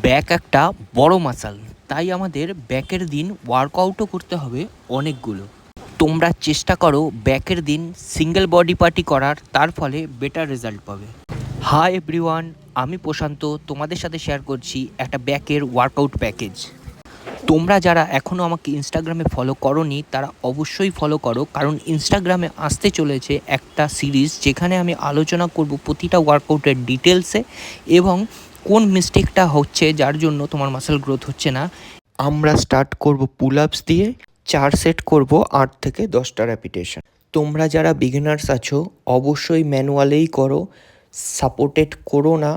Back একটা বড় মাসাল, তাই আমাদের ব্যাকের দিন ওয়ার্কআউটও করতে হবে অনেকগুলো। তোমরা চেষ্টা করো ব্যাকের দিন সিঙ্গেল বডি পার্টি করার, তার ফলে বেটার রেজাল্ট পাবে। হাই এভরিওয়ান, আমি প্রশান্ত তোমাদের সাথে শেয়ার করছি একটা ব্যাকের ওয়ার্কআউট প্যাকেজ। তোমরা যারা এখনও আমাকে ইনস্টাগ্রামে ফলো করোনি তারা অবশ্যই ফলো করো, কারণ ইনস্টাগ্রামে আসতে চলেছে একটা সিরিজ যেখানে আমি আলোচনা করব প্রতিটা ওয়ার্কআউটের ডিটেলসে এবং কোন মিস্টেকটা হচ্ছে যার জন্য তোমার মাসেল গ্রোথ হচ্ছে না। আমরা স্টার্ট করব পুল আপস দিয়ে, 4 সেট করব 8 থেকে 10টা রেপিটেশন। তোমরা যারা বিগিনার্স আছো অবশ্যই ম্যানুয়ালেই করো, সাপোর্টেড করো না,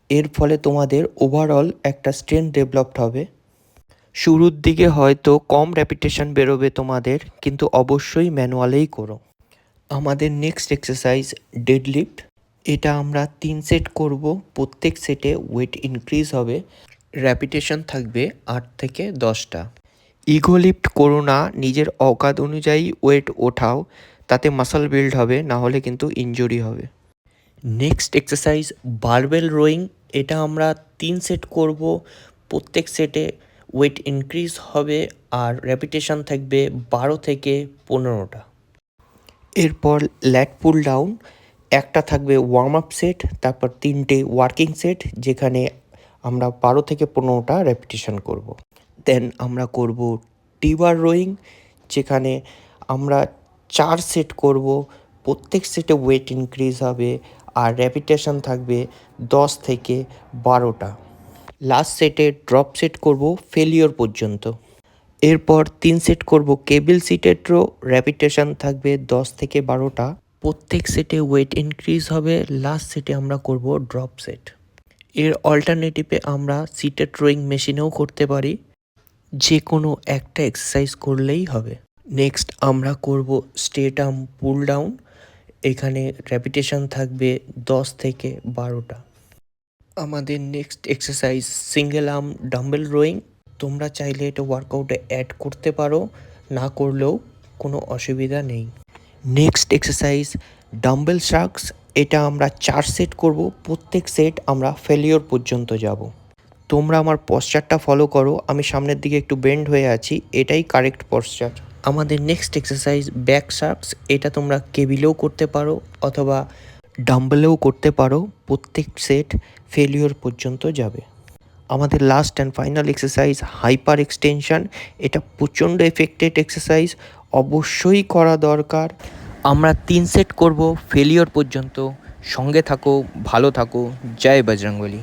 এর ফলে তোমাদের ওভারঅল একটা স্ট্রেংথ ডেভেলপড হবে। শুরুর দিকে হয়তো কম রেপিটেশন বেরোবে তোমাদের, কিন্তু অবশ্যই ম্যানুয়ালেই করো। আমাদের নেক্সট এক্সারসাইজ ডেডলিফট। এটা আমরা 3 সেট করব, প্রত্যেক সেটে ওয়েট ইনক্রিজ হবে, রেপিটেশন থাকবে 8 থেকে 10টা। ইগো লিফট করো না, নিজের অকাত অনুযায়ী ওয়েট ওঠাও, তাতে মাসল বিল্ড হবে, না হলে কিন্তু ইনজুরি হবে। Next exercise barbell rowing. এটা আমরা 3 সেট করব, প্রত্যেক সেটে ওয়েট ইনক্রিজ হবে আর রেপিটেশন থাকবে 12 থেকে 15টা। এরপর ল্যাট পুল ডাউন, একটা থাকবে ওয়ার্ম আপ সেট, তারপর 3টে ওয়ার্কিং সেট যেখানে আমরা 12 থেকে 15টা রেপিটেশন করব। দেন আমরা করব টিবার রোয়িং, যেখানে আমরা 4 সেট করব, প্রত্যেক সেটে ওয়েট ইনক্রিজ হবে আর রেপিটেশন থাকবে 10 থেকে 12টা। লাস্ট সেটে ড্রপ সেট করব ফেলিওর পর্যন্ত। এরপর 3 সেট করব কেবল সিটেড রো, রেপিটেশন থাকবে 10 থেকে 12টা, প্রত্যেক সেটে ওয়েট ইনক্রিজ হবে, লাস্ট সেটে আমরা করব ড্রপ সেট। এর অল্টারনেটিভে আমরা সিটেড রোয়িং মেশিনেও করতে পারি, যে কোনো একটা এক্সারসাইজ করলেই হবে। নেক্সট আমরা করব স্ট্রেট আর্ম পুল ডাউন, এখানে রেপিটেশন থাকবে 10 থেকে 12টা। আমাদের next exercise single arm dumbbell rowing. তোমরা চাইলে এটা ওয়ার্কআউটে অ্যাড করতে পারো, না করলেও কোনো অসুবিধা নেই। Next exercise dumbbell sharks. এটা আমরা 4 সেট করব, প্রত্যেক সেট আমরা ফেলিওর পর্যন্ত যাব। তোমরা আমার পশ্চারটা ফলো করো, আমি সামনের দিকে একটু বেন্ড হয়ে আছি, এটাই কারেক্ট পশ্চার। আমাদের নেক্সট এক্সারসাইজ ব্যাক শার্কস। এটা তোমরা কেবিলেও করতে পারো অথবা ডাম্বেলেও করতে পারো, প্রত্যেক সেট ফেলিওর পর্যন্ত যাবে। আমাদের last and final exercise hyper extension. এটা প্রচণ্ড এফেক্টেড এক্সারসাইজ, অবশ্যই করা দরকার। আমরা 3 সেট করব ফেলিওর পর্যন্ত। সঙ্গে থাকো, ভালো থাকো, জয় বজরংবলী।